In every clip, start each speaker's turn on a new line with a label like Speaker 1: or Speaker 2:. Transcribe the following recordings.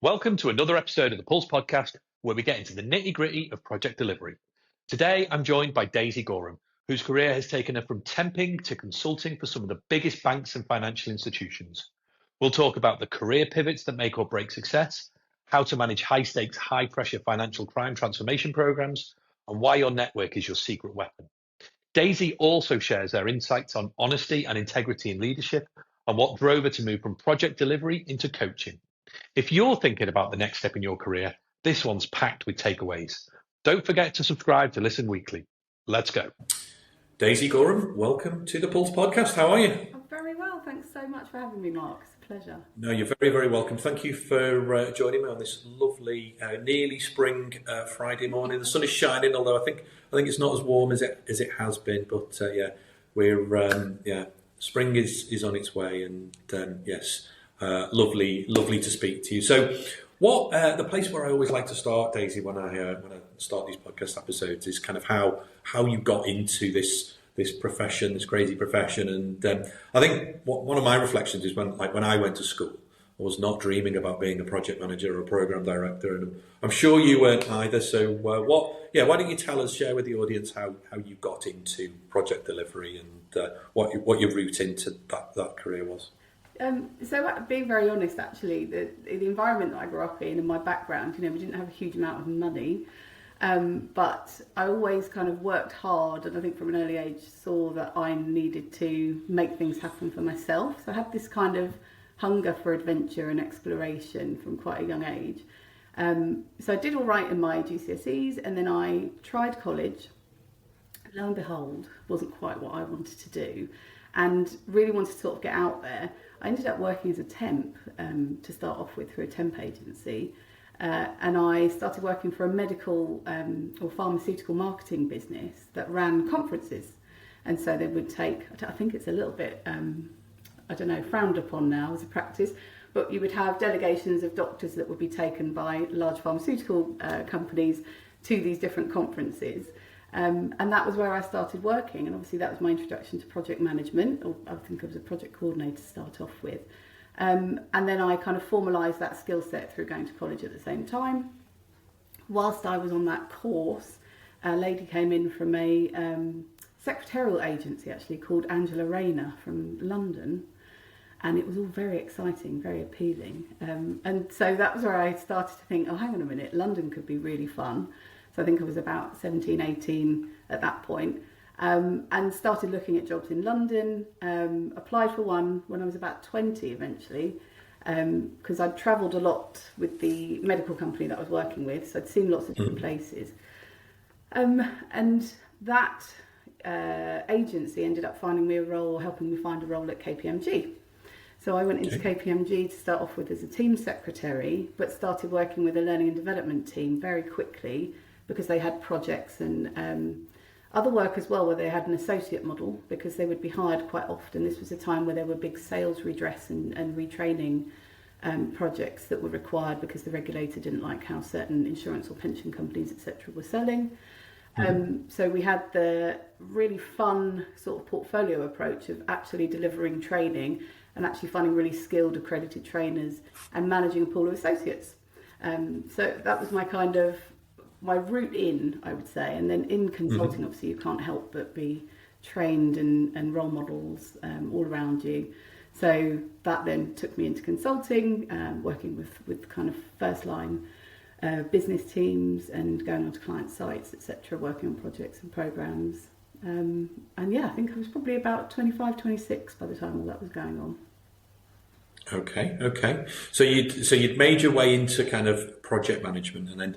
Speaker 1: Welcome to another episode of the Pulse podcast, where we get into the nitty-gritty of project delivery. Today, I'm joined by Daisy Gorham, whose career has taken her from temping to consulting for some of the biggest banks and financial institutions. We'll talk about the career pivots that make or break success, how to manage high-stakes, high-pressure financial crime transformation programs, and why your network is your secret weapon. Daisy also shares her insights on honesty and integrity in leadership and what drove her to move from project delivery into coaching. If you're thinking about the next step in your career, this one's packed with takeaways. Don't forget to subscribe to listen weekly. Let's go.
Speaker 2: Daisy Gorham, welcome to the Pulse podcast. How are you?
Speaker 3: I'm very well. Thanks so much for having me, Mark. It's a pleasure.
Speaker 2: No, you're very, very welcome. Thank you for joining me on this lovely, nearly spring Friday morning. The sun is shining, although I think it's not as warm as it has been. But we're spring is on its way, and yes. Lovely to speak to you. So, what the place where I always like to start, Daisy, when I start these podcast episodes, is kind of how you got into this profession, this crazy profession. And I think one of my reflections is when I went to school, I was not dreaming about being a project manager or a program director, and I'm sure you weren't either. So, why don't you share with the audience how you got into project delivery and what your route into that career was.
Speaker 3: So being very honest, actually, the environment that I grew up in and my background, we didn't have a huge amount of money, but I always kind of worked hard, and I think from an early age saw that I needed to make things happen for myself. So I had this kind of hunger for adventure and exploration from quite a young age. So I did all right in my GCSEs, and then I tried college. Lo and behold, wasn't quite what I wanted to do, and really wanted to sort of get out there. I ended up working as a temp to start off with through a temp agency, and I started working for a medical or pharmaceutical marketing business that ran conferences. And so they would take, I think it's a little bit, frowned upon now as a practice, but you would have delegations of doctors that would be taken by large pharmaceutical companies to these different conferences. And that was where I started working, and obviously that was my introduction to project management, or I think I was a project coordinator to start off with. And then I kind of formalised that skill set through going to college at the same time. Whilst I was on that course, a lady came in from a secretarial agency actually called Angela Rayner from London, and it was all very exciting, very appealing. And so that was where I started to think, oh, hang on a minute, London could be really fun. So I think I was about 17, 18 at that point, and started looking at jobs in London, applied for one when I was about 20 eventually, because I'd travelled a lot with the medical company that I was working with, so I'd seen lots of different places. And that agency ended up finding me a role, helping me find a role at KPMG. So I went into KPMG to start off with as a team secretary, but started working with a learning and development team very quickly, because they had projects and other work as well, where they had an associate model, because they would be hired quite often. This was a time where there were big sales redress and retraining projects that were required because the regulator didn't like how certain insurance or pension companies, etc., were selling. So we had the really fun sort of portfolio approach of actually delivering training and actually finding really skilled accredited trainers and managing a pool of associates. So that was my route in, I would say. And then in consulting, obviously, you can't help but be trained and role models all around you. So that then took me into consulting, working with kind of first line business teams and going onto client sites, etc., working on projects and programs. And yeah, I think I was probably about 25, 26 by the time all that was going on.
Speaker 2: Okay. So you'd made your way into kind of project management, and then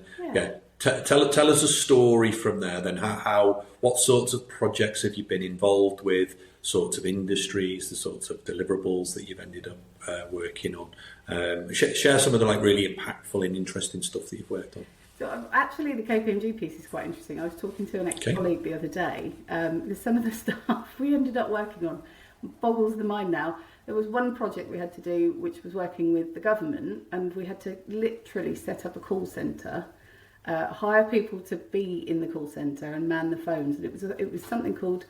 Speaker 2: tell us a story from there. Then what sorts of projects have you been involved with? Sorts of industries, the sorts of deliverables that you've ended up working on. Share some of the really impactful and interesting stuff that you've worked on.
Speaker 3: So actually, the KPMG piece is quite interesting. I was talking to an ex-colleague the other day. Because some of the stuff we ended up working on boggles the mind now. There was one project we had to do which was working with the government, and we had to literally set up a call centre, hire people to be in the call centre and man the phones. And it was something called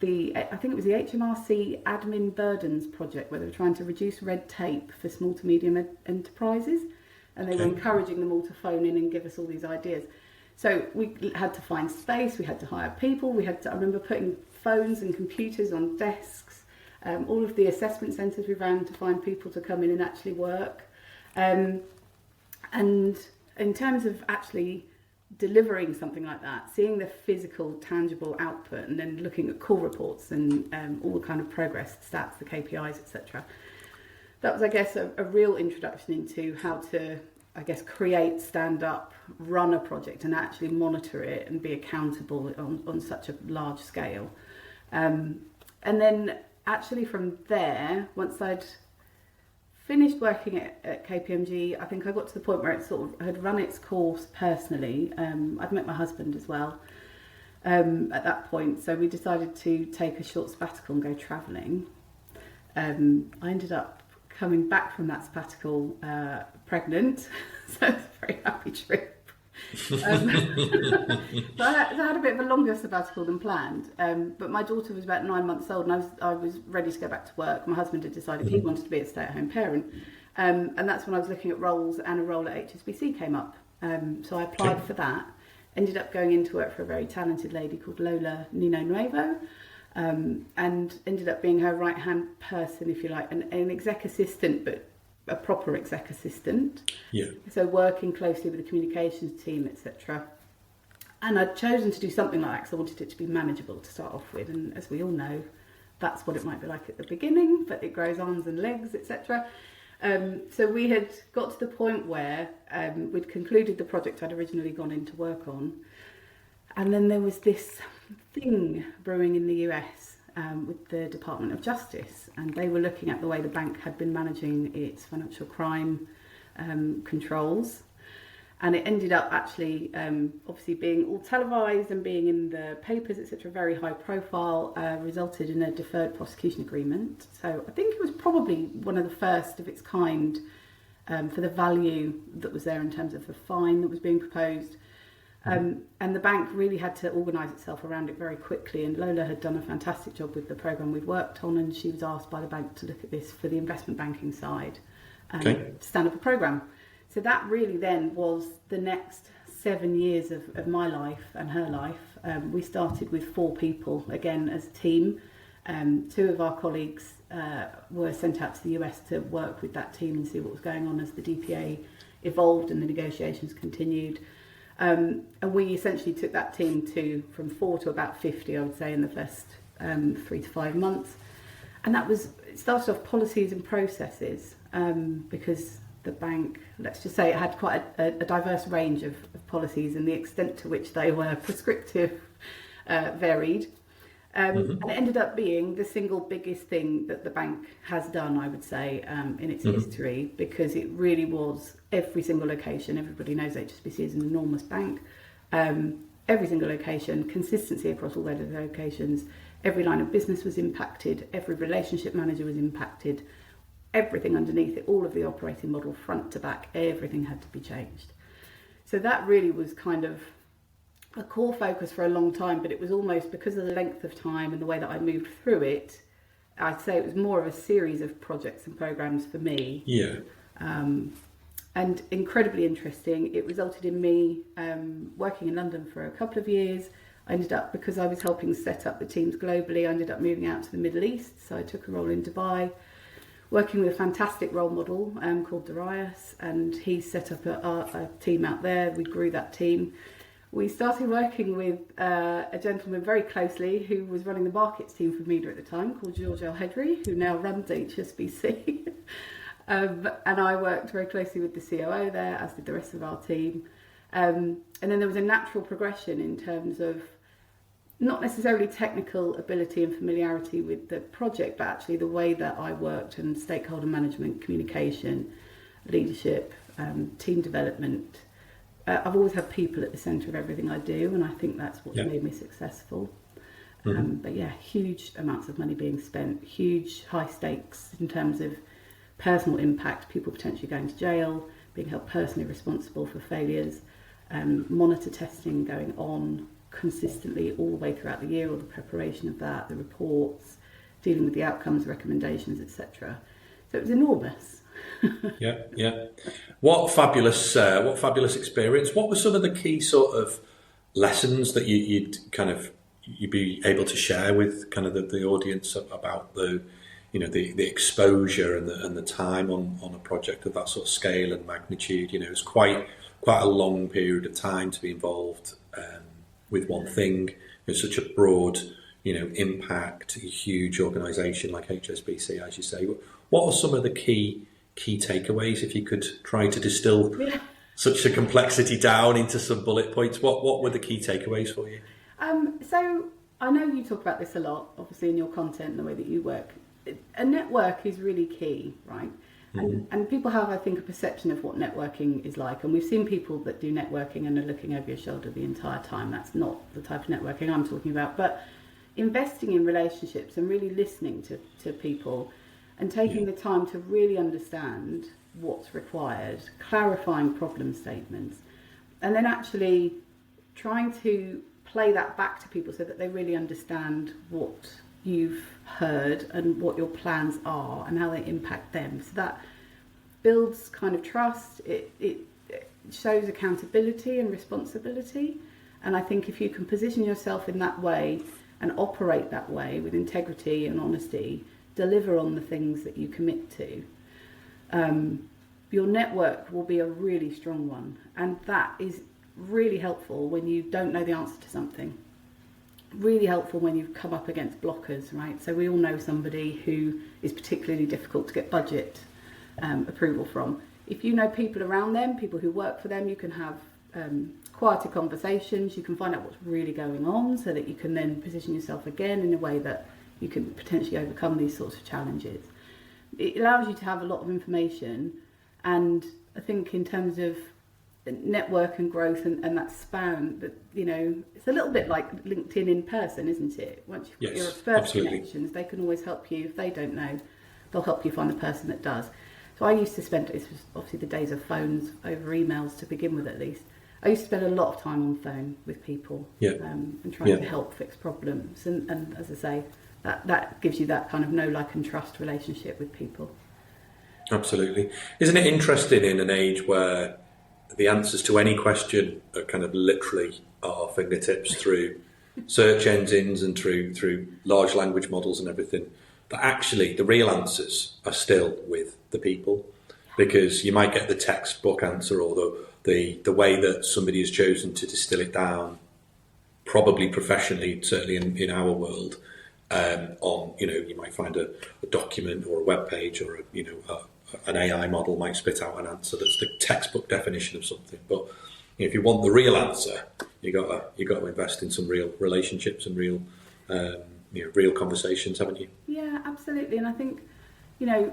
Speaker 3: the HMRC Admin Burdens Project, where they were trying to reduce red tape for small to medium enterprises. and they were encouraging them all to phone in and give us all these ideas. So we had to find space, we had to hire people, I remember putting phones and computers on desks, all of the assessment centres we ran to find people to come in and actually work. And in terms of actually delivering something like that, seeing the physical, tangible output, and then looking at call reports and all the kind of progress, stats, the KPIs, etc. That was, I guess, a real introduction into how to, I guess, create, stand up, run a project and actually monitor it and be accountable on such a large scale. And then actually from there, once I'd finished working at KPMG, I think I got to the point where it sort of had run its course personally. I'd met my husband as well at that point, so we decided to take a short sabbatical and go travelling. I ended up coming back from that sabbatical pregnant, so it's a very happy trip. So I had a bit of a longer sabbatical than planned, but my daughter was about 9 months old and I was ready to go back to work. My husband had decided he wanted to be a stay-at-home parent, and that's when I was looking at roles, and a role at HSBC came up. So I applied for that, ended up going into work for a very talented lady called Lola Nino Nuevo, and ended up being her right-hand person, if you like, an exec assistant, but a proper exec assistant.
Speaker 2: Yeah.
Speaker 3: So working closely with the communications team, etc. And I'd chosen to do something like that because I wanted it to be manageable to start off with. And as we all know, that's what it might be like at the beginning, but it grows arms and legs, etc. So we had got to the point where we'd concluded the project I'd originally gone in to work on. And then there was this thing brewing in the US with the Department of Justice, and they were looking at the way the bank had been managing its financial crime controls, and it ended up actually obviously being all televised and being in the papers, etc., very high profile, resulted in a deferred prosecution agreement. So I think it was probably one of the first of its kind for the value that was there in terms of the fine that was being proposed. And the bank really had to organise itself around it very quickly, and Lola had done a fantastic job with the programme we'd worked on, and she was asked by the bank to look at this for the investment banking side and to stand up a programme. So that really then was the next 7 years of my life and her life. We started with 4 people, again as a team. 2 of our colleagues were sent out to the US to work with that team and see what was going on as the DPA evolved and the negotiations continued. And we essentially took that team from 4 to about 50, I would say, in the first 3 to 5 months. And it started off policies and processes, because the bank, let's just say, it had quite a diverse range of policies, and the extent to which they were prescriptive varied. And it ended up being the single biggest thing that the bank has done, I would say, in its history, because it really was every single location. Everybody knows HSBC is an enormous bank. Every single location, consistency across all their locations. Every line of business was impacted. Every relationship manager was impacted. Everything underneath it, all of the operating model, front to back, everything had to be changed. So that really was kind of a core focus for a long time, but it was almost, because of the length of time and the way that I moved through it, I'd say it was more of a series of projects and programs for me.
Speaker 2: Yeah.
Speaker 3: And incredibly interesting. It resulted in me working in London for a couple of years. I ended up, because I was helping set up the teams globally, I ended up moving out to the Middle East. So I took a role in Dubai, working with a fantastic role model called Darius, and he set up a team out there. We grew that team. We started working with a gentleman very closely who was running the markets team for media at the time, called George El-Hedri, who now runs HSBC. And I worked very closely with the COO there, as did the rest of our team. And then there was a natural progression in terms of not necessarily technical ability and familiarity with the project, but actually the way that I worked, and stakeholder management, communication, leadership, team development. I've always had people at the centre of everything I do, and I think that's what's made me successful. But yeah, huge amounts of money being spent, huge high stakes in terms of personal impact, people potentially going to jail, being held personally responsible for failures, monitor testing going on consistently all the way throughout the year, all the preparation of that, the reports, dealing with the outcomes, recommendations, etc. So it was enormous.
Speaker 2: Yeah. What fabulous experience. What were some of the key sort of lessons that you'd be able to share with kind of the audience about the exposure and the time on a project of that sort of scale and magnitude? It's quite a long period of time to be involved with one thing. It's such a broad impact, a huge organisation like HSBC, as you say. What are some of the key takeaways, if you could try to distill such a complexity down into some bullet points? What were the key takeaways for you?
Speaker 3: So I know you talk about this a lot, obviously, in your content and the way that you work. A network is really key, right? And people have, I think, a perception of what networking is like. And we've seen people that do networking and are looking over your shoulder the entire time. That's not the type of networking I'm talking about. But investing in relationships and really listening to people and taking the time to really understand what's required, clarifying problem statements, and then actually trying to play that back to people so that they really understand what you've heard and what your plans are and how they impact them. So that builds kind of trust, it shows accountability and responsibility. And I think if you can position yourself in that way and operate that way with integrity and honesty, deliver on the things that you commit to, your network will be a really strong one. And that is really helpful when you don't know the answer to something. Really helpful when you've come up against blockers, right? So we all know somebody who is particularly difficult to get budget approval from. If you know people around them, people who work for them, you can have quieter conversations, you can find out what's really going on so that you can then position yourself again in a way that you can potentially overcome these sorts of challenges. It allows you to have a lot of information, and I think in terms of network and growth and that span, that it's a little bit like LinkedIn in person, isn't it? Once you've got your first connections, they can always help you. If they don't know, they'll help you find the person that does. So I used to spend, this was obviously the days of phones over emails to begin with at least, I used to spend a lot of time on the phone with people and trying to help fix problems, and as I say, that gives you that kind of know, like and trust relationship with people.
Speaker 2: Absolutely. Isn't it interesting in an age where the answers to any question are kind of literally at our fingertips through search engines and through large language models and everything, that actually the real answers are still with the people? Because you might get the textbook answer or the way that somebody has chosen to distill it down, probably professionally, certainly in our world, you might find a document or a web page or an AI model might spit out an answer that's the textbook definition of something. But if you want the real answer, you got to invest in some real relationships and real conversations, haven't you?
Speaker 3: Yeah, absolutely. And I think you'll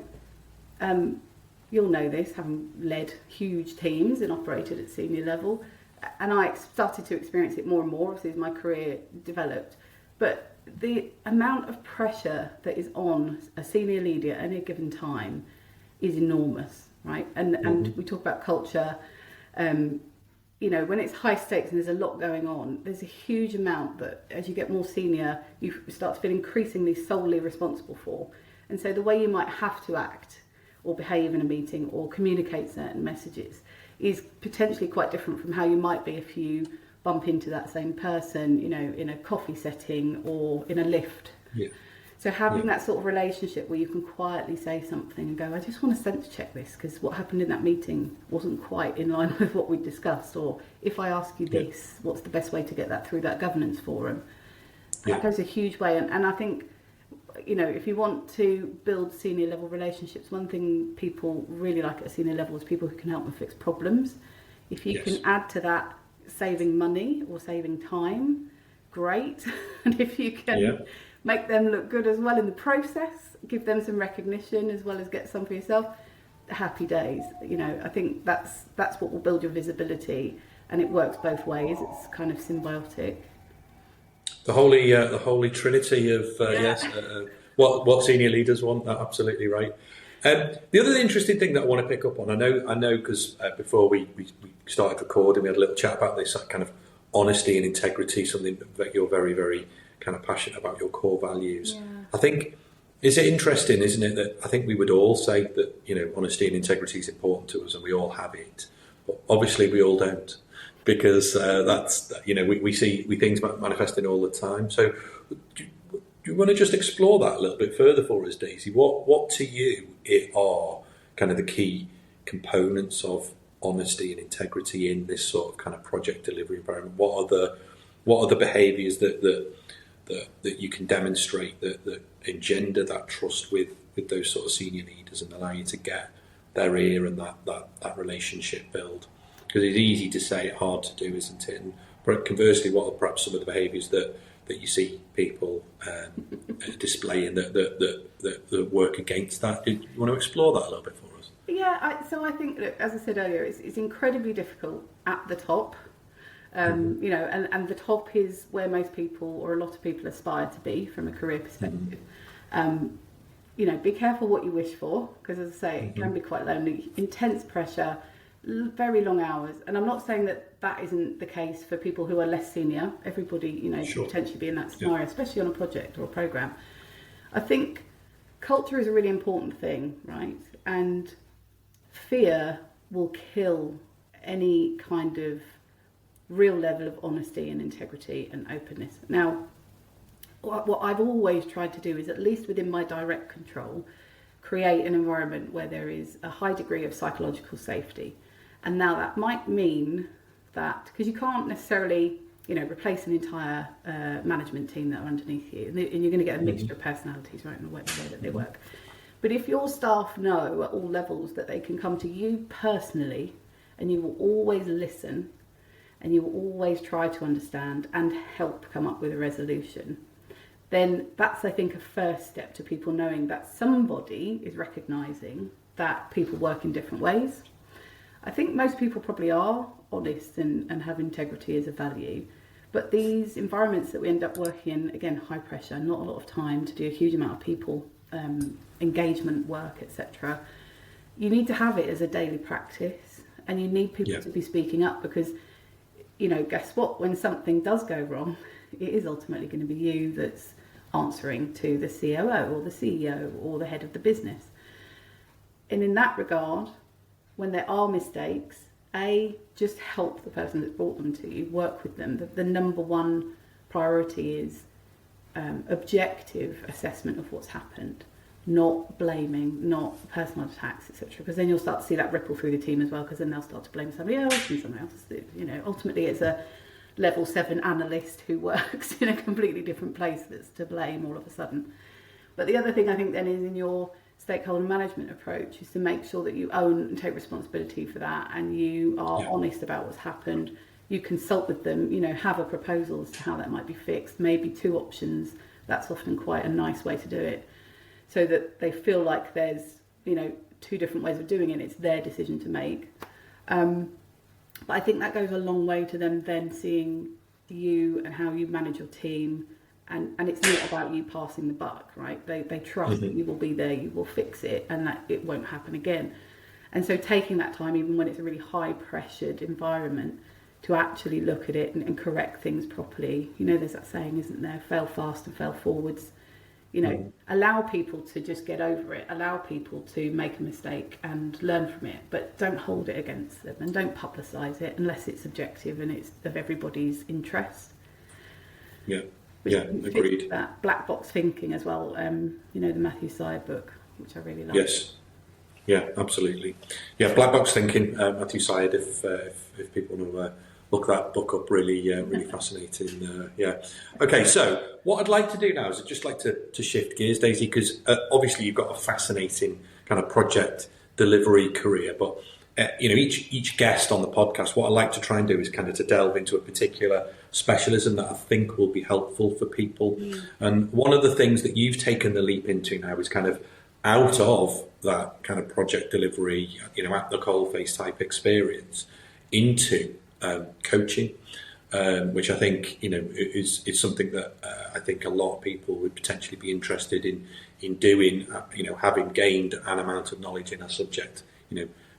Speaker 3: know this, having led huge teams and operated at senior level, and I started to experience it more and more as my career developed. But the amount of pressure that is on a senior leader at any given time is enormous, right? And we talk about culture. When it's high stakes and there's a lot going on, there's a huge amount that as you get more senior, you start to feel increasingly solely responsible for. And so the way you might have to act or behave in a meeting or communicate certain messages is potentially quite different from how you might be if you bump into that same person, in a coffee setting or in a lift. Yeah. So having that sort of relationship where you can quietly say something and go, I just want to sense check this because what happened in that meeting wasn't quite in line with what we discussed. Or if I ask you this, what's the best way to get that through that governance forum? That goes a huge way. And I think, if you want to build senior level relationships, one thing people really like at a senior level is people who can help them fix problems. If you can add to that saving money or saving time, great. And if you can make them look good as well in the process, give them some recognition as well as get some for yourself, happy days. I think that's what will build your visibility, and it works both ways. It's kind of symbiotic.
Speaker 2: The holy trinity of what senior leaders want. Absolutely right. The other interesting thing that I want to pick up on, I know, because before we started recording, we had a little chat about this kind of honesty and integrity, something that you're very, very kind of passionate about, your core values. Yeah. I think Is it interesting, isn't it, that I think we would all say that, honesty and integrity is important to us and we all have it, but obviously we all don't, because that's, we see things manifesting all the time. So do you want to just explore that a little bit further for us, Daisy? What to you are kind of the key components of honesty and integrity in this sort of kind of project delivery environment? What are the behaviours that you can demonstrate that engender that trust with those sort of senior leaders and allow you to get their ear and that relationship build? Because it's easy to say, hard to do, isn't it? And conversely, what are perhaps some of the behaviours that you see people displaying that work against that? Do you want to explore that a little bit for us?
Speaker 3: Yeah, so I think, look, as I said earlier, it's incredibly difficult at the top. And the top is where most people, or a lot of people, aspire to be from a career perspective. Be careful what you wish for, because as I say, it can be quite lonely, intense pressure, very long hours. And I'm not saying that isn't the case for people who are less senior. Everybody,
Speaker 2: Sure.
Speaker 3: could potentially be in that scenario, especially on a project or a program. I think culture is a really important thing, right? And fear will kill any kind of real level of honesty and integrity and openness. Now, what I've always tried to do is, at least within my direct control, create an environment where there is a high degree of psychological safety. And now that might mean that, because you can't necessarily, replace an entire management team that are underneath you, and you're going to get a mixture of personalities, right, in the way that they work. But if your staff know at all levels that they can come to you personally, and you will always listen, and you will always try to understand and help come up with a resolution, then that's, I think, a first step to people knowing that somebody is recognising that people work in different ways. I think most people probably are honest and have integrity as a value, but these environments that we end up working in, again, high pressure, not a lot of time to do a huge amount of people, engagement work, etc. You need to have it as a daily practice, and you need people to be speaking up, because guess what? When something does go wrong, it is ultimately going to be you that's answering to the COO or the CEO or the head of the business. And in that regard, when there are mistakes, just help the person that's brought them to you, work with them. The number one priority is objective assessment of what's happened, not blaming, not personal attacks, etc. Because then you'll start to see that ripple through the team as well, because then they'll start to blame somebody else and somebody else. Ultimately it's a level 7 analyst who works in a completely different place that's to blame all of a sudden. But the other thing I think then is, in your stakeholder management approach, is to make sure that you own and take responsibility for that, and you are honest about what's happened. You consult with them, have a proposal as to how that might be fixed, maybe 2 options. That's often quite a nice way to do it, so that they feel like there's 2 different ways of doing it. It's their decision to make. But I think that goes a long way to them then seeing you and how you manage your team, and it's not about you passing the buck, right? They trust that you will be there, you will fix it, and that it won't happen again. And so taking that time, even when it's a really high pressured environment, to actually look at it and correct things properly. There's that saying, isn't there? Fail fast and fail forwards. Allow people to just get over it, allow people to make a mistake and learn from it, but don't hold it against them, and don't publicise it unless it's objective and it's of everybody's interest.
Speaker 2: Agreed.
Speaker 3: That black box thinking as well, the Matthew Syed book, which I really like.
Speaker 2: Yes. Yeah, absolutely. Yeah, black box thinking, Matthew Syed, if people want to look that book up, really fascinating. Okay, so what I'd like to do now is I'd just like to shift gears, Daisy, because obviously you've got a fascinating kind of project delivery career, but each guest on the podcast, what I like to try and do is kind of to delve into a particular specialism that I think will be helpful for people. And one of the things that you've taken the leap into now is kind of out of that kind of project delivery, at the coalface type experience, into coaching, which I think is something that I think a lot of people would potentially be interested in doing. Having gained an amount of knowledge in a subject,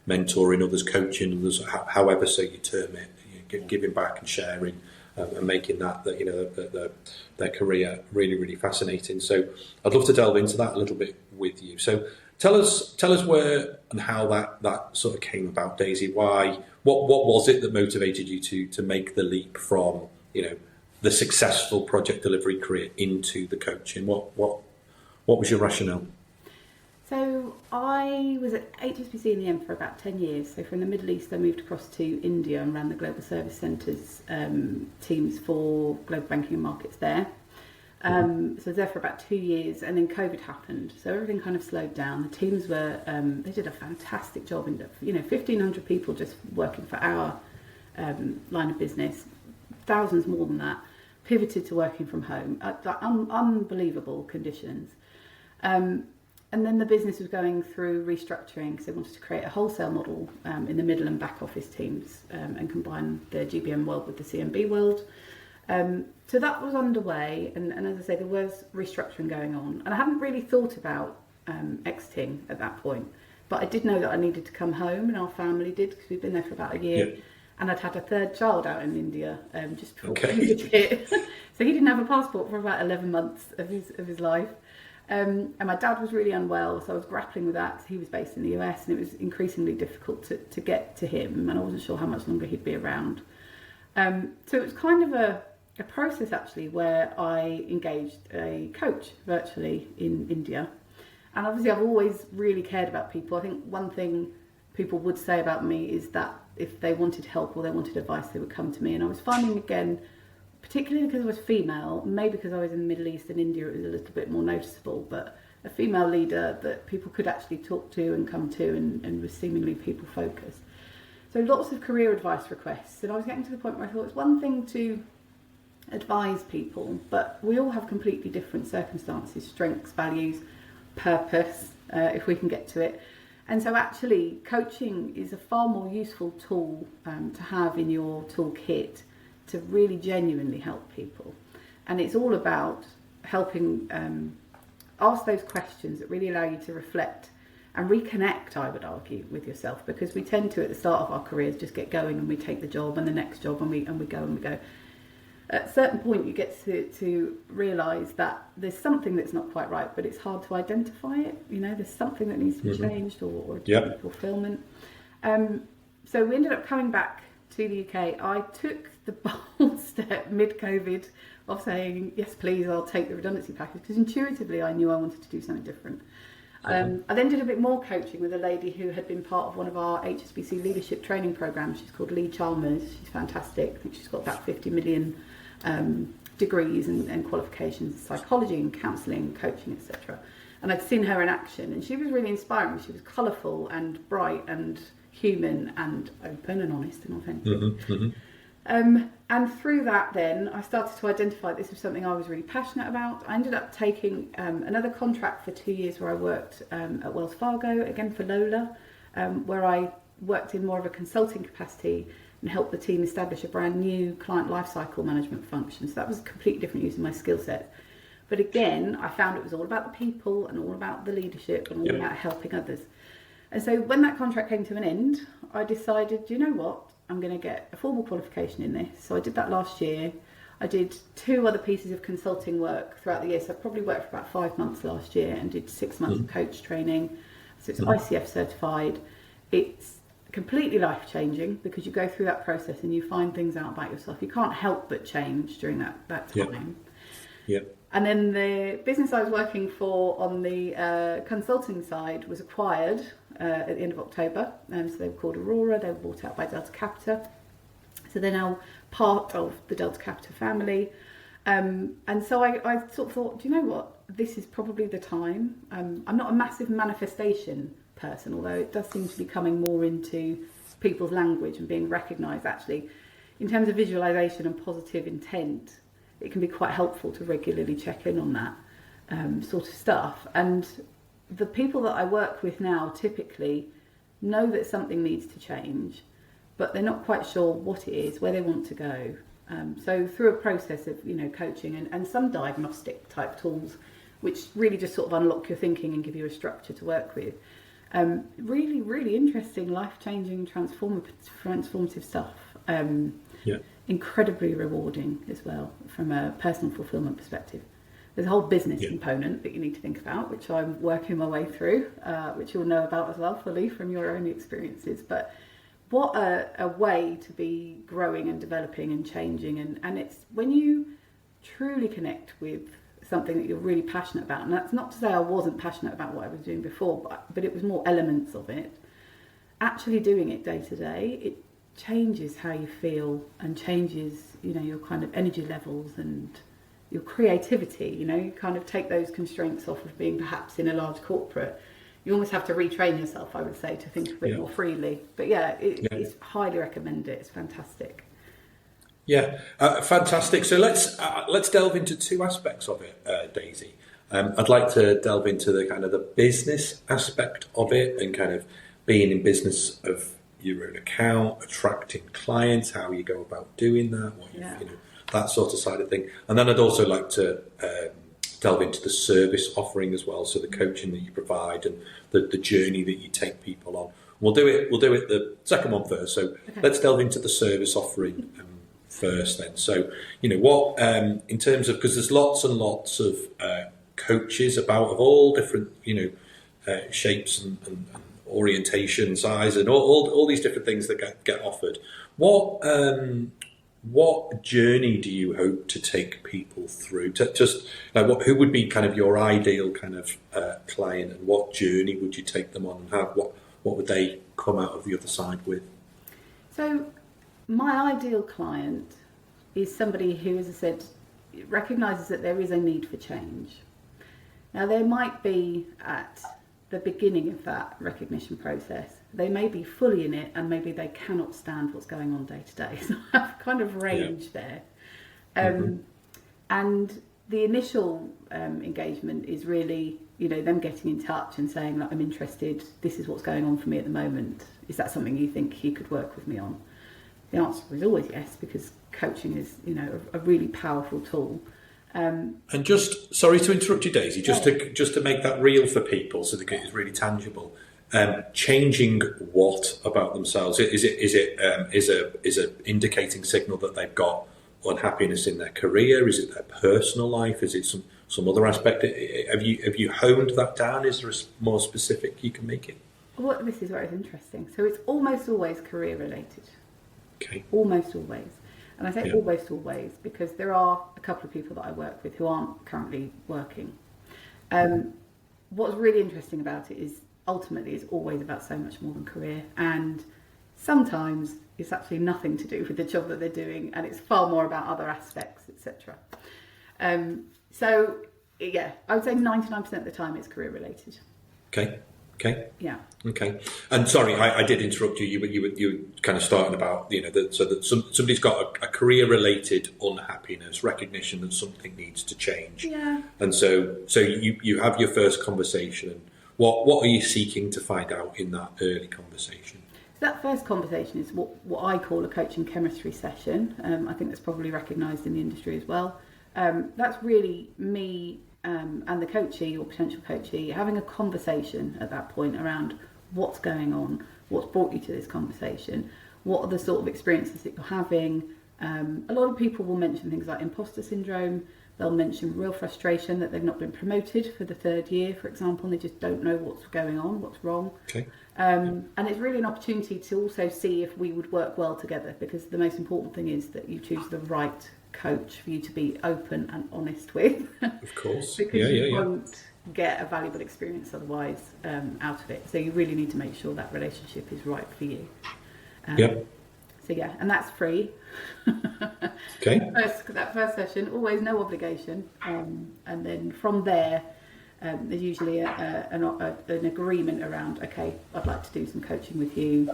Speaker 2: mentoring others, coaching others, however so you term it, giving back and sharing and making their career really, really fascinating. So I'd love to delve into that a little bit with you. So tell us where and how that sort of came about, Daisy. What was it that motivated you to make the leap from the successful project delivery career into the coaching? What was your rationale?
Speaker 3: So I was at HSBC in the end for about 10 years. So from the Middle East, I moved across to India and ran the Global Service Centres teams for global banking and markets there. So I was there for about 2 years, and then COVID happened. So everything kind of slowed down. The teams were, they did a fantastic job. 1,500 people just working for our line of business, thousands more than that, pivoted to working from home at unbelievable conditions. And then the business was going through restructuring because they wanted to create a wholesale model in the middle and back office teams and combine the GBM world with the CMB world. So that was underway, and as I say, there was restructuring going on. And I hadn't really thought about exiting at that point, but I did know that I needed to come home, and our family did, because we'd been there for about a year.
Speaker 2: Yeah.
Speaker 3: And I'd had a third child out in India just before
Speaker 2: Okay.
Speaker 3: COVID hit. So he didn't have a passport for about 11 months of his life. And my dad was really unwell, so I was grappling with that. He was based in the US, and it was increasingly difficult to get to him, and I wasn't sure how much longer he'd be around. So it was kind of a process, actually, where I engaged a coach virtually in India. And obviously I've always really cared about people. I think one thing people would say about me is that if they wanted help or they wanted advice, they would come to me. And I was finding, again, particularly because I was female, maybe because I was in the Middle East and India, it was a little bit more noticeable, but a female leader that people could actually talk to and come to, and was seemingly people focused. So lots of career advice requests, and I was getting to the point where I thought it's one thing to advise people, but we all have completely different circumstances, strengths, values, purpose, if we can get to it. And so actually coaching is a far more useful tool to have in your toolkit to really genuinely help people. And it's all about helping ask those questions that really allow you to reflect and reconnect, I would argue, with yourself, because we tend to, at the start of our careers, just get going and we take the job and the next job and we go. At a certain point, you get to realise that there's something that's not quite right, but it's hard to identify it. There's something that needs to be changed or
Speaker 2: Yep.
Speaker 3: fulfilment. So we ended up coming back to the UK. I took the bold step mid-COVID of saying, yes, please, I'll take the redundancy package, because intuitively I knew I wanted to do something different. I then did a bit more coaching with a lady who had been part of one of our HSBC leadership training programs. She's called Lee Chalmers. She's fantastic. I think she's got about 50 million degrees and qualifications in psychology and counselling, coaching, etc. And I'd seen her in action, and she was really inspiring. She was colourful and bright and human and open and honest and authentic. And through that, then I started to identify this was something I was really passionate about. I ended up taking another contract for 2 years where I worked at Wells Fargo, again for Lola, where I worked in more of a consulting capacity and helped the team establish a brand new client lifecycle management function. So that was a completely different use of my skill set. But again, I found it was all about the people and all about the leadership and all about helping others. And so when that contract came to an end, I decided, you know what, I'm going to get a formal qualification in this. So I did that last year. I did 2 other pieces of consulting work throughout the year. So I probably worked for about 5 months last year and did 6 months of coach training. So it's ICF certified. It's completely life-changing because you go through that process and you find things out about yourself. You can't help but change during that time.
Speaker 2: Yep.
Speaker 3: And then the business I was working for on the consulting side was acquired at the end of October. So they were called Aurora. They were bought out by Delta Capita. So they're now part of the Delta Capita family. And so I sort of thought, do you know what? This is probably the time. I'm not a massive manifestation person, although it does seem to be coming more into people's language and being recognised. Actually, in terms of visualisation and positive intent, it can be quite helpful to regularly check in on that sort of stuff. And the people that I work with now typically know that something needs to change, but they're not quite sure what it is, where they want to go. So through a process of coaching and some diagnostic type tools, which really just sort of unlock your thinking and give you a structure to work with, Really, really interesting, life-changing, transformative stuff. Incredibly rewarding as well from a personal fulfillment perspective. There's a whole business component that you need to think about, which I'm working my way through, which you'll know about as well fully from your own experiences. But what a way to be growing and developing and changing. And it's when you truly connect with something that you're really passionate about. And that's not to say I wasn't passionate about what I was doing before, but it was more elements of it. Actually doing it day to day, it changes how you feel and changes, your kind of energy levels and your creativity. You kind of take those constraints off of being perhaps in a large corporate. You almost have to retrain yourself, I would say, to think a bit more freely. But it's highly recommend it. It's fantastic.
Speaker 2: Yeah, fantastic. So let's delve into two aspects of it, Daisy. I'd like to delve into the kind of the business aspect of it and kind of being in business of your own account, attracting clients, how you go about doing that, that sort of side of thing. And then I'd also like to delve into the service offering as well, so the coaching that you provide and the journey that you take people on. We'll do it the second one first. So let's delve into the service offering first then. So, what in terms of, because there's lots and lots of coaches of all different, shapes and orientation, size, and all these different things that get offered. What journey do you hope to take people through? Who would be kind of your ideal kind of client, and what journey would you take them on, and what would they come out of the other side with?
Speaker 3: So my ideal client is somebody who, as I said, recognises that there is a need for change. Now, there might be at the beginning of that recognition process, they may be fully in it and maybe they cannot stand what's going on day to day. So I've kind of range there. And the initial engagement is really, them getting in touch and saying, I'm interested, this is what's going on for me at the moment. Is that something you think you could work with me on? The answer is always yes, because coaching is, a really powerful tool.
Speaker 2: And just, sorry to interrupt you, Daisy, just to make that real for people so that it's really tangible. Changing what about themselves? Is a indicating signal that they've got unhappiness in their career? Is it their personal life? Is it some other aspect? Have you honed that down? Is there a more specific you can make it?
Speaker 3: Well, this is where it's interesting. So it's almost always career related.
Speaker 2: Okay.
Speaker 3: Almost always. And I say almost always because there are a couple of people that I work with who aren't currently working. What's really interesting about it is ultimately it's always about so much more than career, and sometimes it's actually nothing to do with the job that they're doing, and it's far more about other aspects, etc. So yeah, I would say 99% of the time it's career related.
Speaker 2: Okay.
Speaker 3: Yeah.
Speaker 2: Okay. And sorry, I did interrupt you. You were kind of starting about that somebody's got a career-related unhappiness, recognition that something needs to change.
Speaker 3: Yeah.
Speaker 2: And so you have your first conversation, and what are you seeking to find out in that early conversation?
Speaker 3: So that first conversation is what I call a coaching chemistry session. I think that's probably recognised in the industry as well. That's really me. And the coachee or potential coachee having a conversation at that point around what's going on, what's brought you to this conversation, what are the sort of experiences that you're having. A lot of people will mention things like imposter syndrome. They'll mention real frustration that they've not been promoted for the third year, for example, and they just don't know what's going on, what's wrong.
Speaker 2: Okay.
Speaker 3: And it's really an opportunity to also see if we would work well together, because the most important thing is that you choose the right coach for you to be open and honest with.
Speaker 2: Of course.
Speaker 3: Because you won't get a valuable experience otherwise out of it. So you really need to make sure that relationship is right for you. So yeah, and that's free.
Speaker 2: Okay.
Speaker 3: That first session, always no obligation. And then from there, there's usually an agreement around, okay, I'd like to do some coaching with you.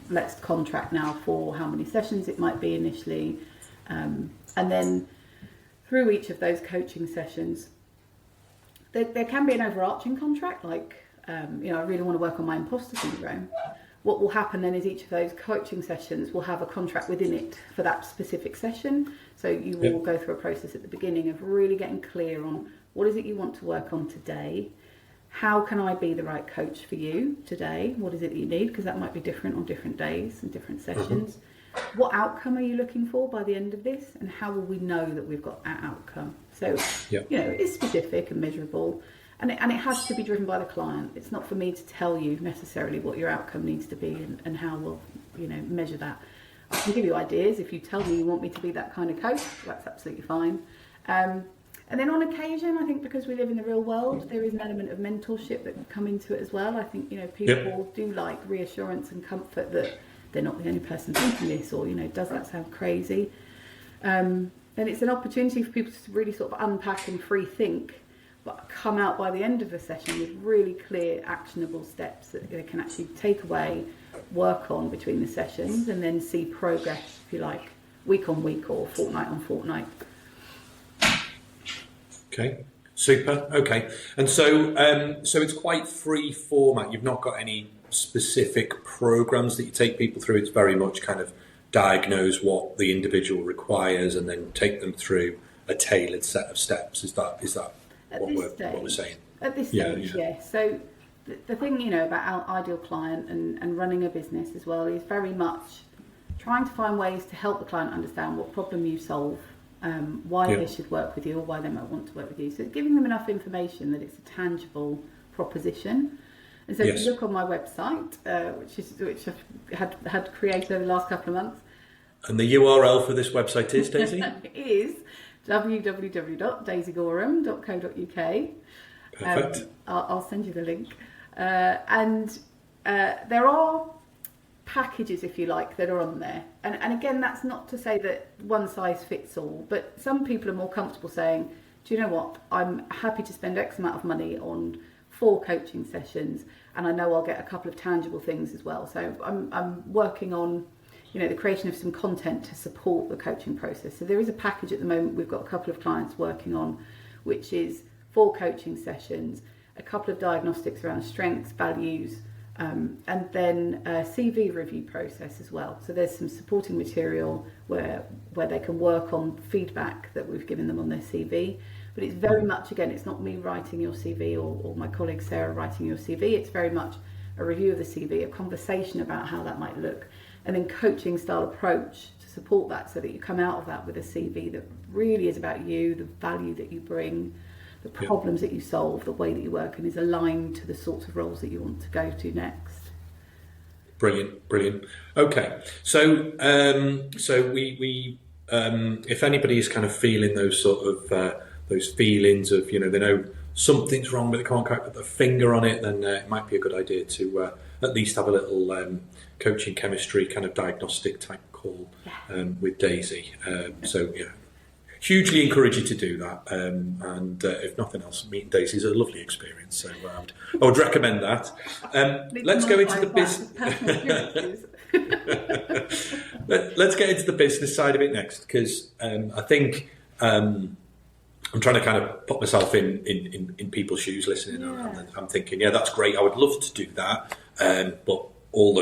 Speaker 3: Let's contract now for how many sessions it might be initially. And then through each of those coaching sessions, there can be an overarching contract, like, I really want to work on my imposter syndrome. What will happen then is each of those coaching sessions will have a contract within it for that specific session. So you will go through a process at the beginning of really getting clear on what is it you want to work on today, how can I be the right coach for you today? What is it that you need? Because that might be different on different days and different sessions. What outcome are you looking for by the end of this? And how will we know that we've got that outcome? So, you know, it is specific and measurable. And it has to be driven by the client. It's not for me to tell you necessarily what your outcome needs to be and how we'll, you know, measure that. I can give you ideas. If you tell me you want me to be that kind of coach, that's absolutely fine. And then on occasion, I think because we live in the real world, there is an element of mentorship that can come into it as well. I think, you know, people do like reassurance and comfort that they're not the only person thinking this, or, you know, does that sound crazy? And it's an opportunity for people to really sort of unpack and free think, but come out by the end of the session with really clear, actionable steps that they can actually take away, work on between the sessions, and then see progress, if you like, week on week or fortnight on fortnight.
Speaker 2: Okay, super. Okay, and so it's quite free format. You've not got any specific programs that you take people through. It's very much kind of diagnose what the individual requires and then take them through a tailored set of steps. Is that what we're saying?
Speaker 3: At this stage, yes. So the thing, you know, about our ideal client and running a business as well is very much trying to find ways to help the client understand what problem you solve. Why they should work with you, or why they might want to work with you. So giving them enough information that it's a tangible proposition. And so if you look on my website, which I've had created over the last couple of months.
Speaker 2: And the URL for this website is, Daisy?
Speaker 3: It is www.daisygorham.co.uk.
Speaker 2: Perfect.
Speaker 3: I'll send you the link. And there are packages, if you like, that are on there, and again, that's not to say that one size fits all, but some people are more comfortable saying, do you know what, I'm happy to spend X amount of money on 4 coaching sessions, and I know I'll get a couple of tangible things as well. So I'm working on, you know, the creation of some content to support the coaching process. So there is a package at the moment we've got a couple of clients working on, which is 4 coaching sessions, a couple of diagnostics around strengths, values, and then a CV review process as well. So there's some supporting material where they can work on feedback that we've given them on their CV. But it's very much, again, it's not me writing your CV or my colleague Sarah writing your CV. It's very much a review of the CV, a conversation about how that might look, and then coaching style approach to support that, so that you come out of that with a CV that really is about you, the value that you bring, the problems that you solve, the way that you work, and is aligned to the sorts of roles that you want to go to next.
Speaker 2: Brilliant. Okay, so we if anybody is kind of feeling those sort of those feelings of, you know, they know something's wrong but they can't quite put their finger on it, then it might be a good idea to at least have a little coaching chemistry kind of diagnostic type call with Daisy. So hugely encourage you to do that, and if nothing else, meeting Daisy is a lovely experience, so I would recommend that. Let's go into the business. Let's get into the business side of it next, because I think I'm trying to kind of put myself in people's shoes listening, and I'm thinking, that's great, I would love to do that, but all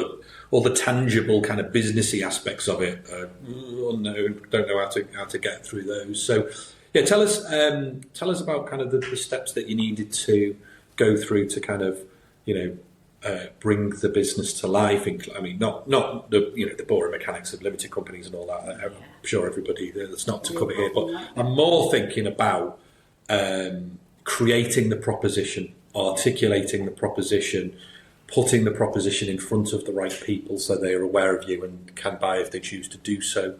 Speaker 2: the tangible kind of businessy aspects of it, don't know how to get through those. So, tell us about kind of the steps that you needed to go through to kind of, bring the business to life. I mean, not the the boring mechanics of limited companies and all that. I'm sure everybody, that's not to cover here, but I'm more thinking about creating the proposition, articulating the proposition, putting the proposition in front of the right people so they are aware of you and can buy if they choose to do so,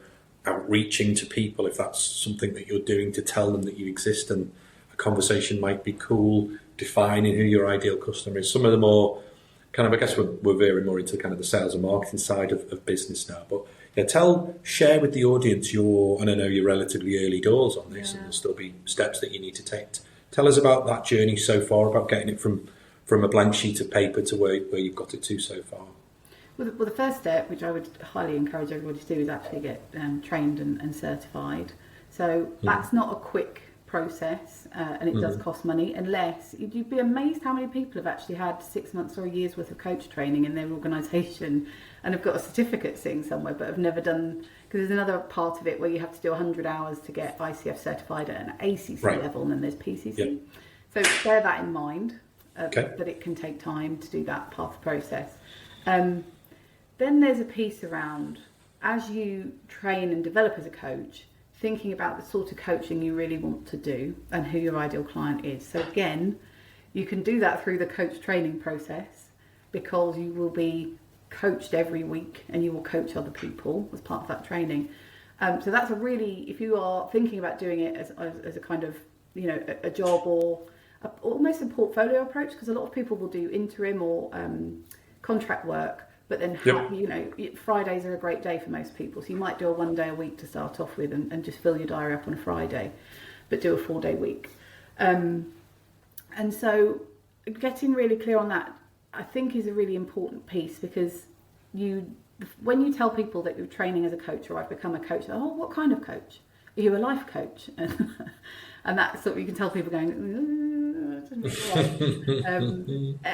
Speaker 2: outreaching to people if that's something that you're doing, to tell them that you exist and a conversation might be cool, defining who your ideal customer is. Some of the more kind of, I guess we're veering more into kind of the sales and marketing side of business now, but share with the audience and I know you're relatively early doors on this and there'll still be steps that you need to take. Tell us about that journey so far, about getting it from a blank sheet of paper to where you've got it to so far.
Speaker 3: Well, the first step, which I would highly encourage everybody to do, is actually get trained and certified. So that's not a quick process, and it does cost money, unless you'd be amazed how many people have actually had 6 months or a year's worth of coach training in their organisation and have got a certificate sitting somewhere but have never done, because there's another part of it where you have to do 100 hours to get ICF certified at an ACC level, and then there's PCC. So bear that in mind. that it can take time to do that part of the process. Then there's a piece around, as you train and develop as a coach, thinking about the sort of coaching you really want to do and who your ideal client is. So again, you can do that through the coach training process, because you will be coached every week and you will coach other people as part of that training. So that's a really, if you are thinking about doing it as a kind of, a job or almost a portfolio approach, because a lot of people will do interim or contract work, but then Fridays are a great day for most people. So you might do a 1 day a week to start off with and just fill your diary up on a Friday, but do a 4-day week. And so getting really clear on that, I think, is a really important piece, because when you tell people that you're training as a coach, or I've become a coach, oh, what kind of coach? Are you a life coach? And that's what you can tell people going,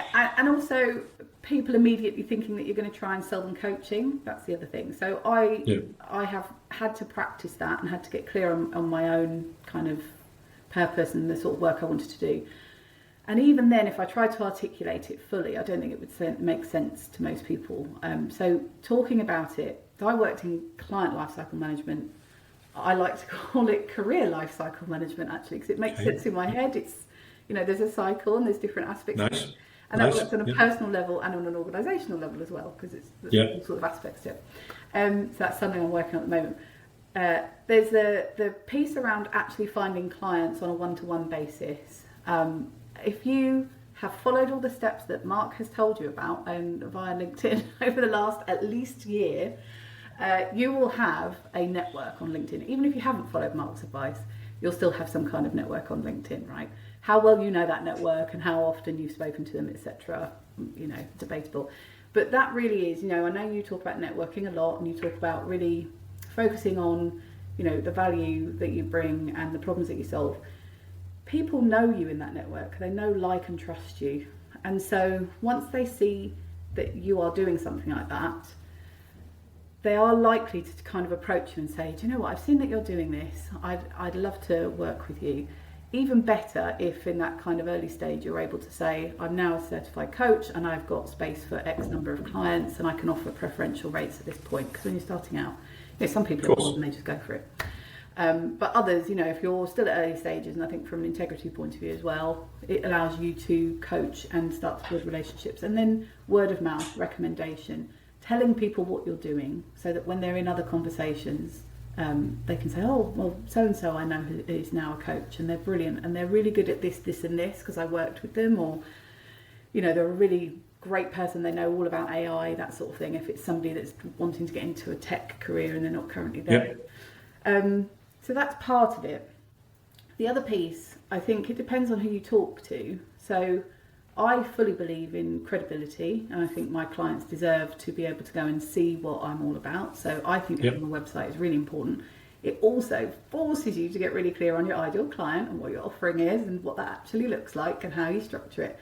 Speaker 3: and also people immediately thinking that you're going to try and sell them coaching. That's the other thing. So I have had to practice that and had to get clear on my own kind of purpose and the sort of work I wanted to do. And even then, if I tried to articulate it fully, I don't think it would make sense to most people. So talking about it, so I worked in client lifecycle management. I like to call it career lifecycle management, actually, because it makes sense in my head. It's, there's a cycle and there's different aspects.
Speaker 2: Nice.
Speaker 3: And that works on a personal level and on an organisational level as well, because it's all sort of aspects to it. So that's something I'm working on at the moment. There's the piece around actually finding clients on a one-to-one basis. If you have followed all the steps that Mark has told you about via LinkedIn over the last at least year, you will have a network on LinkedIn. Even if you haven't followed Mark's advice, you'll still have some kind of network on LinkedIn, right? How well you know that network and how often you've spoken to them, etc., debatable. But that really is, I know you talk about networking a lot, and you talk about really focusing on, the value that you bring and the problems that you solve. People know you in that network. They know, like, and trust you. And so once they see that you are doing something like that, they are likely to kind of approach you and say, do you know what, I've seen that you're doing this. I'd love to work with you. Even better if in that kind of early stage you're able to say, I'm now a certified coach and I've got space for X number of clients and I can offer preferential rates at this point. Because when you're starting out, some people are bored and they just go for it. But others, if you're still at early stages, and I think from an integrity point of view as well, it allows you to coach and start to build relationships. And then word of mouth, recommendation, telling people what you're doing, so that when they're in other conversations, they can say, oh, well, so-and-so I know who is now a coach, and they're brilliant, and they're really good at this, this and this, because I worked with them, or, they're a really great person, they know all about AI, that sort of thing, if it's somebody that's wanting to get into a tech career and they're not currently there. So that's part of it. The other piece, I think it depends on who you talk to. So I fully believe in credibility, and I think my clients deserve to be able to go and see what I'm all about. So I think having a website is really important. It also forces you to get really clear on your ideal client and what your offering is and what that actually looks like and how you structure it.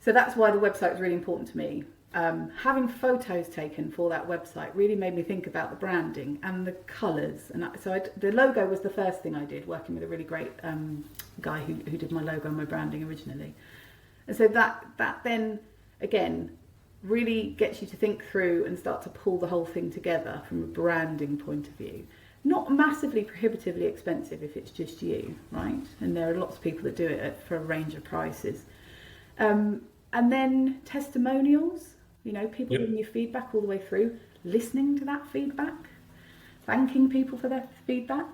Speaker 3: So that's why the website is really important to me. Having photos taken for that website really made me think about the branding and the colours. And the logo was the first thing I did, working with a really great guy who did my logo and my branding originally. And so that then, again, really gets you to think through and start to pull the whole thing together from a branding point of view. Not massively prohibitively expensive if it's just you, right? And there are lots of people that do it for a range of prices. And then testimonials. People giving you feedback all the way through, listening to that feedback, thanking people for their feedback.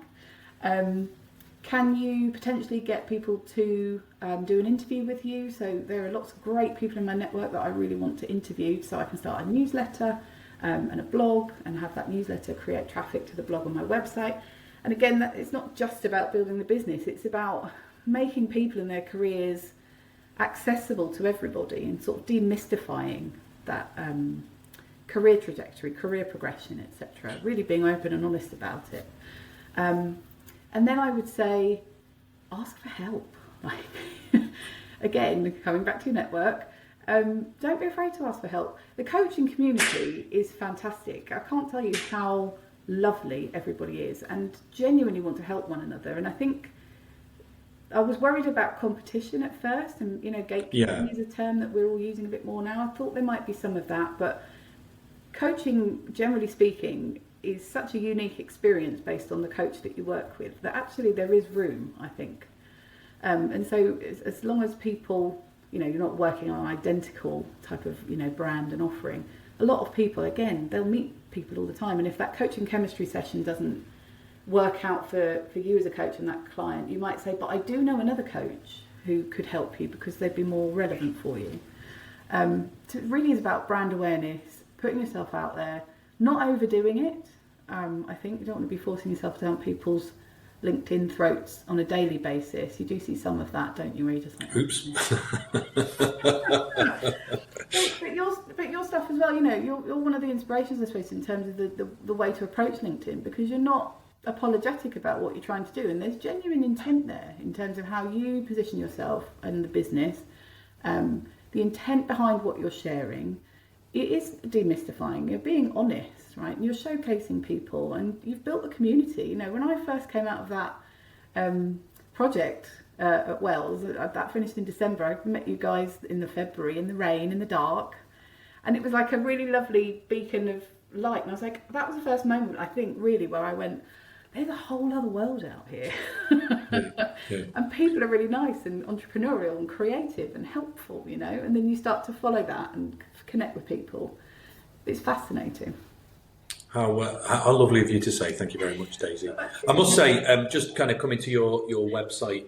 Speaker 3: Can you potentially get people to do an interview with you? So there are lots of great people in my network that I really want to interview, so I can start a newsletter and a blog, and have that newsletter create traffic to the blog on my website. And again, it's not just about building the business, it's about making people in their careers accessible to everybody and sort of demystifying that career trajectory, career progression, etc. Really being open and honest about it. And then I would say, ask for help. Again, coming back to your network, don't be afraid to ask for help. The coaching community is fantastic. I can't tell you how lovely everybody is and genuinely want to help one another. And I think I was worried about competition at first, and gatekeeping is a term that we're all using a bit more now. I thought there might be some of that, but coaching, generally speaking, is such a unique experience based on the coach that you work with that actually there is room, I think. And so as long as people, you're not working on an identical type of, brand and offering, a lot of people, again, they'll meet people all the time. And if that coaching chemistry session doesn't work out for you as a coach and that client, you might say, but I do know another coach who could help you because they'd be more relevant for you. So it really is about brand awareness, putting yourself out there, not overdoing it. I think you don't want to be forcing yourself down people's LinkedIn throats on a daily basis. You do see some of that, don't you, where you just like,
Speaker 2: oops.
Speaker 3: but your stuff as well, you're one of the inspirations, I suppose, in terms of the way to approach LinkedIn, because you're not apologetic about what you're trying to do, and there's genuine intent there in terms of how you position yourself and the business, the intent behind what you're sharing. It is demystifying. You're being honest, right? And you're showcasing people, and you've built a community. When I first came out of that project at Wells, that finished in December. I met you guys in the February, in the rain, in the dark, and it was like a really lovely beacon of light. And I was like, that was the first moment, I think, really, where I went, there's a whole other world out here. Yeah. And people are really nice and entrepreneurial and creative and helpful, and then you start to follow that and connect with people. It's fascinating.
Speaker 2: How lovely of you to say. Thank you very much, Daisy. I must say, just kind of coming to your website,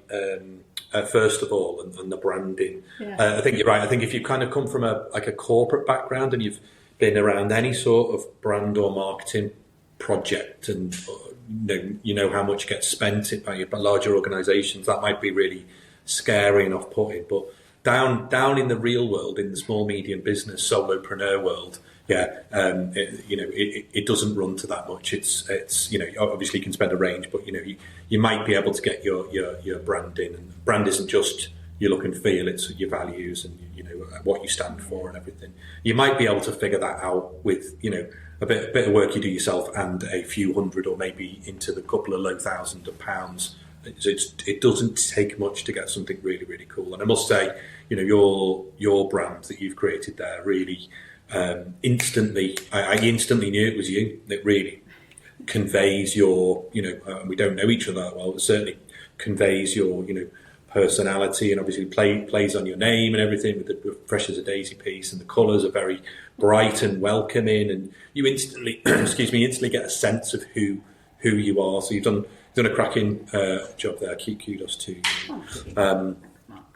Speaker 2: first of all, and the branding.
Speaker 3: Yeah.
Speaker 2: I think you're right. I think if you kind of come from a corporate background and you've been around any sort of brand or marketing project, and you know how much gets spent by larger organisations, that might be really scary and off-putting. But down in the real world, in the small medium business solopreneur world, it doesn't run to that much. It's obviously you can spend a range, but you might be able to get your brand in. And brand isn't just your look and feel; it's your values and what you stand for and everything. You might be able to figure that out with a bit of work you do yourself and a few hundred or maybe into the couple of low thousands of pounds. It doesn't take much to get something really, really cool. And I must say, your brand that you've created there really instantly, I instantly knew it was you. It really conveys your, we don't know each other that well, but certainly conveys your, personality, and obviously plays on your name and everything with the Fresh as a Daisy piece, and the colours are very bright and welcoming, and you instantly, instantly get a sense of who you are. So you've done a cracking job there. Kudos to you.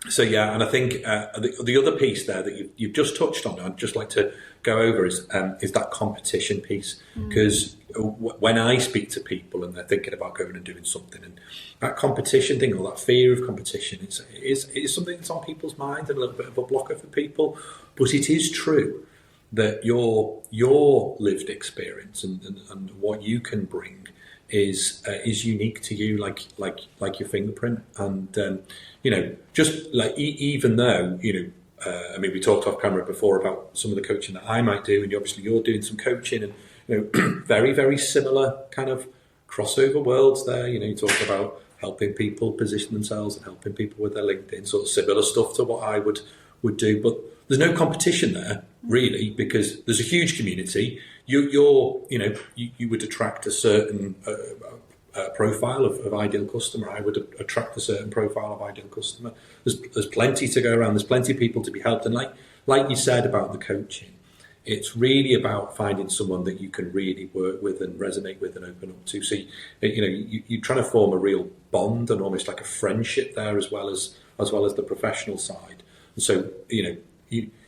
Speaker 2: So yeah, and I think the other piece there that you've just touched on, I'd just like to go over is that competition piece, because when I speak to people and they're thinking about going and doing something, and that competition thing or that fear of competition, it's something that's on people's mind and a little bit of a blocker for people. But it is true that your lived experience and what you can bring is unique to you, like your fingerprint. And just like even though we talked off camera before about some of the coaching that I might do, and you're doing some coaching, and very, very similar kind of crossover worlds there. You talk about helping people position themselves and helping people with their LinkedIn, sort of similar stuff to what I would do, but there's no competition there really, because there's a huge community. You would attract a certain profile of ideal customer. I would attract a certain profile of ideal customer. There's plenty to go around. There's plenty of people to be helped. And like you said about the coaching, it's really about finding someone that you can really work with and resonate with and open up to. So you're trying to form a real bond and almost like a friendship there, as well as the professional side. And so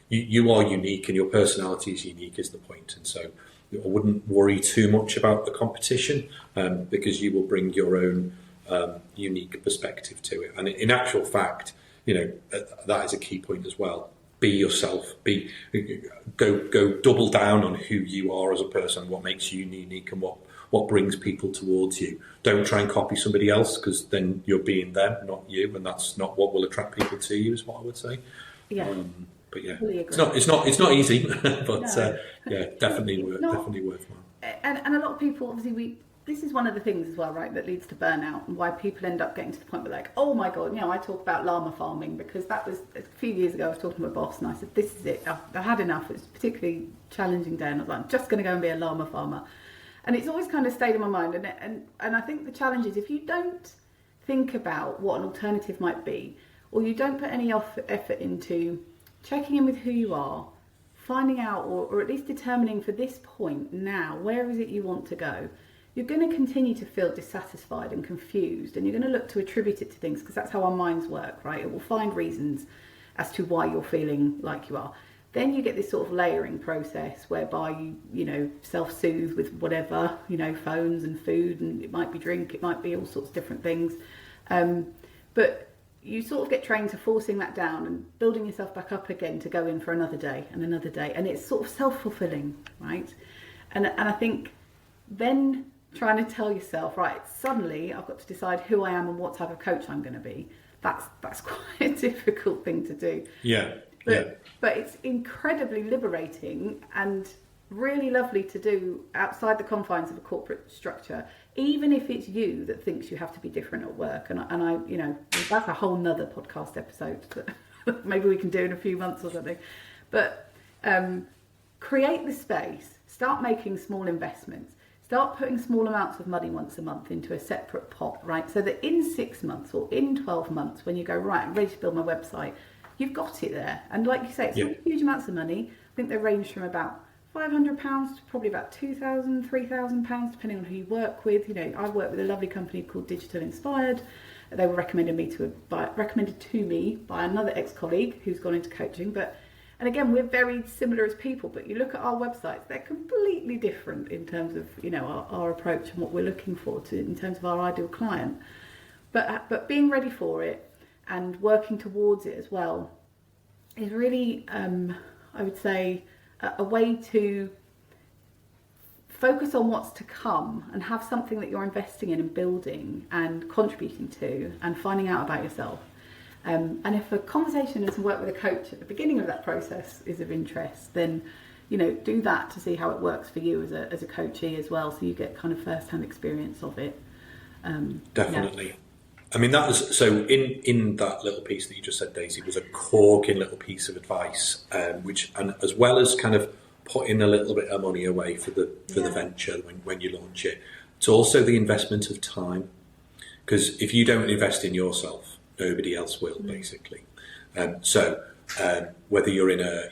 Speaker 2: you are unique, and your personality is unique, is the point. And so I wouldn't worry too much about the competition, because you will bring your own unique perspective to it. And in actual fact, that is a key point as well. Be yourself. Go double down on who you are as a person, what makes you unique, and what brings people towards you. Don't try and copy somebody else, because then you're being them, not you, and that's not what will attract people to you, is what I would say.
Speaker 3: Yeah.
Speaker 2: But yeah,
Speaker 3: Fully
Speaker 2: it's not easy, but
Speaker 3: No.
Speaker 2: definitely worthwhile.
Speaker 3: And a lot of people, obviously, this is one of the things as well, right, that leads to burnout, and why people end up getting to the point where like, oh my God, I talk about llama farming because that was a few years ago. I was talking to my boss and I said, this is it. I've had enough. It was a particularly challenging day, and I was like, I'm just going to go and be a llama farmer. And it's always kind of stayed in my mind. And I think the challenge is if you don't think about what an alternative might be, or you don't put any effort into checking in with who you are, finding out, or at least determining for this point now, where is it you want to go, you're going to continue to feel dissatisfied and confused, and you're going to look to attribute it to things, because that's how our minds work, right? It will find reasons as to why you're feeling like you are. Then you get this sort of layering process whereby you self-soothe with whatever, phones and food, and it might be drink, it might be all sorts of different things. But you sort of get trained to forcing that down and building yourself back up again to go in for another day and another day. And it's sort of self-fulfilling, right? And I think then trying to tell yourself, right, suddenly I've got to decide who I am and what type of coach I'm going to be. That's quite a difficult thing to do. But it's incredibly liberating and really lovely to do outside the confines of a corporate structure, even if it's you that thinks you have to be different at work. And I that's a whole nother podcast episode that maybe we can do in a few months or something. But create the space, start making small investments. Start putting small amounts of money once a month into a separate pot, right? So that in 6 months or in 12 months, when you go, right, I'm ready to build my website, you've got it there. And like you say, it's not huge amounts of money. I think they range from about £500 to probably about £2,000, £3,000, depending on who you work with. I work with a lovely company called Digital Inspired. They were recommended to me by another ex-colleague who's gone into coaching. And again, we're very similar as people, but you look at our websites, they're completely different in terms of, our approach and what we're looking for in terms of our ideal client. But being ready for it and working towards it as well is really, I would say, a way to focus on what's to come and have something that you're investing in and building and contributing to and finding out about yourself. And if a conversation and some work with a coach at the beginning of that process is of interest, then do that to see how it works for you as a coachee as well, so you get kind of first-hand experience of it.
Speaker 2: Definitely. Yeah. I mean, that was so. In that little piece that you just said, Daisy, was a corking little piece of advice, which, and as well as kind of putting a little bit of money away for the venture when you launch it, it's also the investment of time, because if you don't invest in yourself, nobody else will, basically. So whether you're in a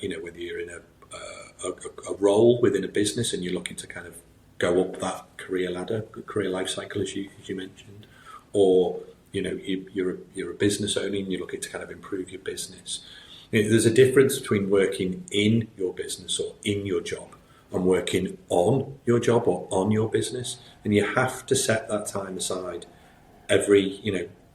Speaker 2: role within a business and you're looking to kind of go up that career ladder, career life cycle, as you mentioned, or you're a business owner and you're looking to kind of improve your business. There's a difference between working in your business or in your job and working on your job or on your business, and you have to set that time aside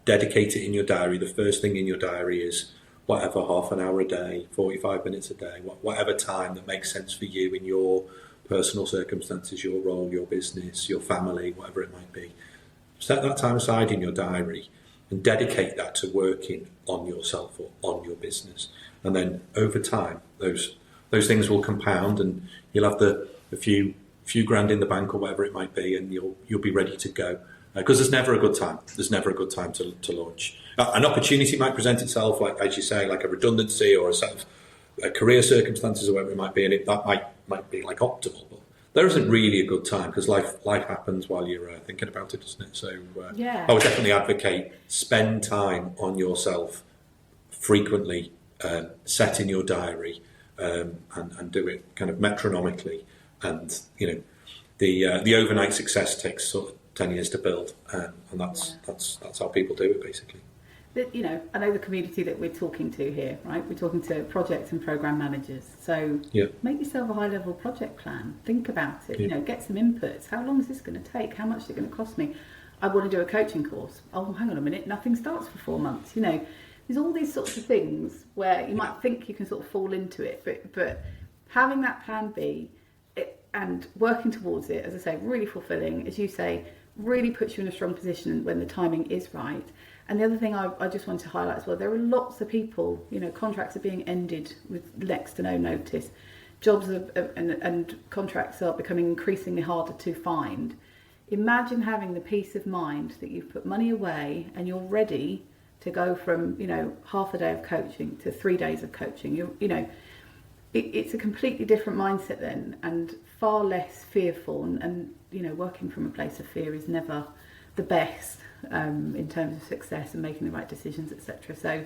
Speaker 2: dedicate it in your diary. The first thing in your diary is whatever, half an hour a day, 45 minutes a day, whatever time that makes sense for you in your personal circumstances, your role, your business, your family, whatever it might be. Set that time aside in your diary and dedicate that to working on yourself or on your business. And then over time, those things will compound, and you'll have the few grand in the bank or whatever it might be, and you'll be ready to go. Because there's never a good time. There's never a good time to launch. An opportunity might present itself, like as you say, like a redundancy or a set of career circumstances or whatever it might be, and that might be like optimal. But there isn't really a good time, because life happens while you're thinking about it, doesn't it? So I would definitely advocate spend time on yourself frequently, set in your diary, and do it kind of metronomically. And the overnight success takes sort of 10 years to build, and that's how people do it, basically.
Speaker 3: But, I know the community that we're talking to here, right? We're talking to project and program managers. So make yourself a high-level project plan. Think about it. Get some inputs. How long is this going to take? How much is it going to cost me? I want to do a coaching course. Oh, hang on a minute. Nothing starts for 4 months. There's all these sorts of things where you might think you can sort of fall into it, but having that plan B and working towards it, as I say, really fulfilling, as you say, really puts you in a strong position when the timing is right. And the other thing I just wanted to highlight as well, there are lots of people, contracts are being ended with next to no notice. Jobs and contracts are becoming increasingly harder to find. imagine having the peace of mind that you've put money away and you're ready to go from, half a day of coaching to 3 days of coaching. It's a completely different mindset then, and far less fearful, and working from a place of fear is never the best in terms of success and making the right decisions, etc. So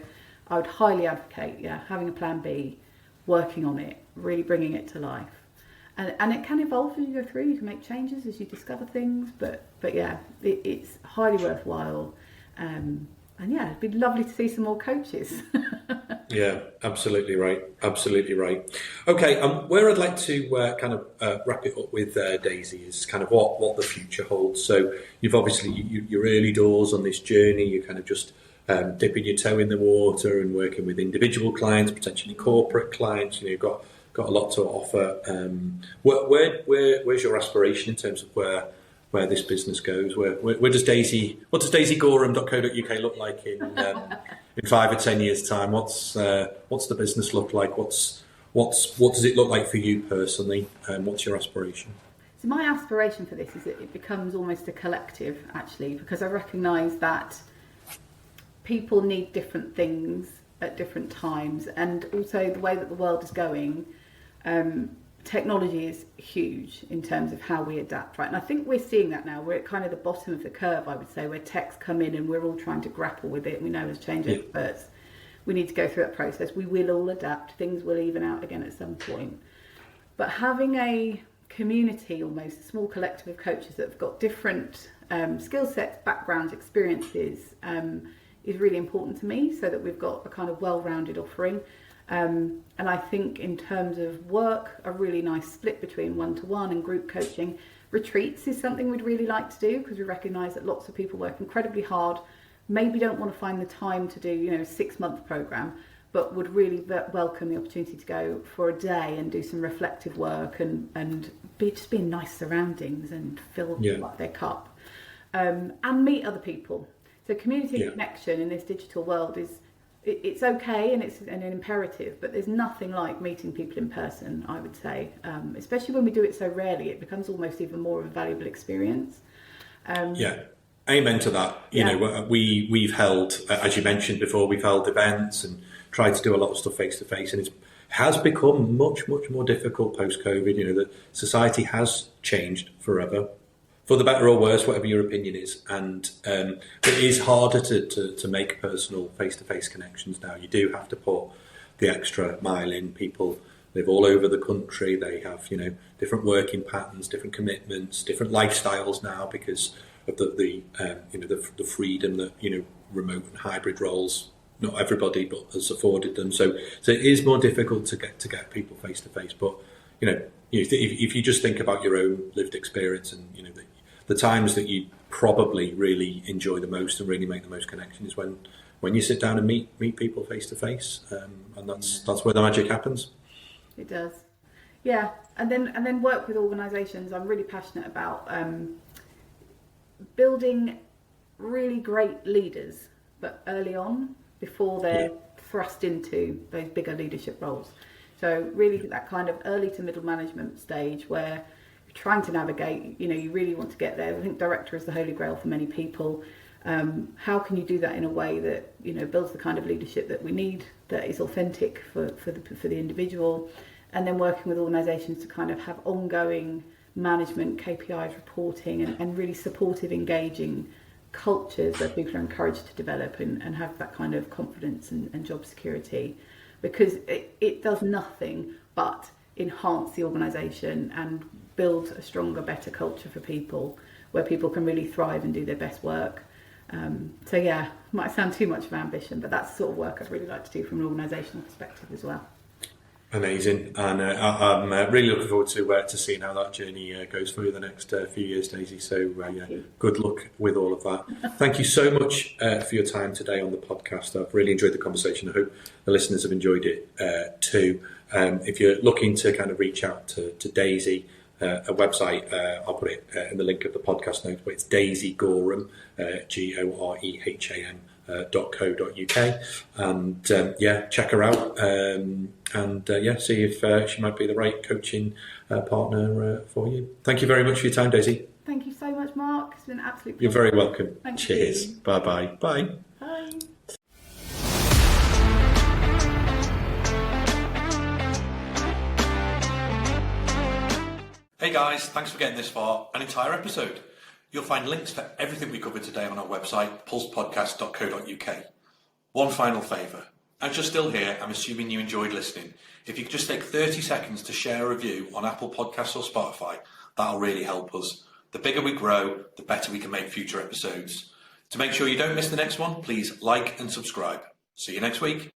Speaker 3: I would highly advocate having a plan B, working on it, really bringing it to life, and it can evolve as you go through. You can make changes as you discover things, but it's highly worthwhile. And it'd be lovely to see some more coaches.
Speaker 2: Yeah, absolutely right. Okay, where I'd like to wrap it up with Daisy is kind of what the future holds. So you've obviously you're early doors on this journey. You're kind of just dipping your toe in the water and working with individual clients, potentially corporate clients. You've got a lot to offer. Where's your aspiration in terms of where this business goes? Where does Daisy? What does daisygorham.co.uk look like in 5 or 10 years' time? What's the business look like? What does it look like for you personally? What's your aspiration?
Speaker 3: So my aspiration for this is that it becomes almost a collective, actually, because I recognise that people need different things at different times, and also the way that the world is going. Technology is huge in terms of how we adapt, right? And I think we're seeing that now. We're at kind of the bottom of the curve, I would say, where tech's come in and we're all trying to grapple with it. We know as change experts, we need to go through that process. We will all adapt. Things will even out again at some point. But having a community, almost a small collective of coaches that have got different skill sets, backgrounds, experiences, is really important to me, so that we've got a kind of well-rounded offering. And I think in terms of work, a really nice split between one-to-one and group coaching. Retreats is something we'd really like to do, because we recognise that lots of people work incredibly hard, maybe don't want to find the time to do a 6-month programme, but would really welcome the opportunity to go for a day and do some reflective work and be in nice surroundings and fill up their cup, and meet other people. So community and connection in this digital world it's okay, and it's an imperative, but there's nothing like meeting people in person, I would say. Especially when we do it so rarely, it becomes almost even more of a valuable experience.
Speaker 2: Amen to that. We've held, as you mentioned before, we've held events and tried to do a lot of stuff face to face, and it has become much more difficult post COVID. The society has changed forever, for the better or worse, whatever your opinion is, and it is harder to make personal face-to-face connections now. You do have to put the extra mile in. People live all over the country. They have different working patterns, different commitments, different lifestyles now because of the freedom that remote and hybrid roles, not everybody, but has afforded them. So it is more difficult to get people face to face. But if you just think about your own lived experience and the times that you probably really enjoy the most and really make the most connection is when you sit down and meet people face to face, and that's where the magic happens.
Speaker 3: It does, and then work with organisations. I'm really passionate about building really great leaders, but early on, before they're thrust into those bigger leadership roles. So really that kind of early to middle management stage where trying to navigate, you really want to get there. I think director is the holy grail for many people. How can you do that in a way that builds the kind of leadership that we need, that is authentic for the individual, and then working with organisations to kind of have ongoing management, KPIs, reporting, and really supportive, engaging cultures that people are encouraged to develop and have that kind of confidence and job security, because it does nothing but enhance the organisation and build a stronger, better culture for people, where people can really thrive and do their best work. Might sound too much of ambition, but that's the sort of work I'd really like to do from an organisational perspective as well.
Speaker 2: Amazing, and I'm really looking forward to seeing how that journey goes for you the next few years, Daisy. So good luck with all of that. Thank you so much for your time today on the podcast. I've really enjoyed the conversation. I hope the listeners have enjoyed it too. If you're looking to kind of reach out to Daisy, a website, I'll put it in the link of the podcast notes, but it's Daisy Gorham, Goreham. .co.uk, and check her out, see if she might be the right coaching partner for you. Thank you very much for your time, Daisy.
Speaker 3: Thank you so much, Mark. It's been an absolute pleasure.
Speaker 2: You're very welcome.
Speaker 3: Thank
Speaker 2: Cheers.
Speaker 3: you.
Speaker 2: Bye-bye. Bye.
Speaker 3: Bye.
Speaker 2: Hey guys, thanks for getting this far, an entire episode. You'll find links for everything we covered today on our website, pulsepodcast.co.uk. One final favour. As you're still here, I'm assuming you enjoyed listening. If you could just take 30 seconds to share a review on Apple Podcasts or Spotify, that'll really help us. The bigger we grow, the better we can make future episodes. To make sure you don't miss the next one, please like and subscribe. See you next week.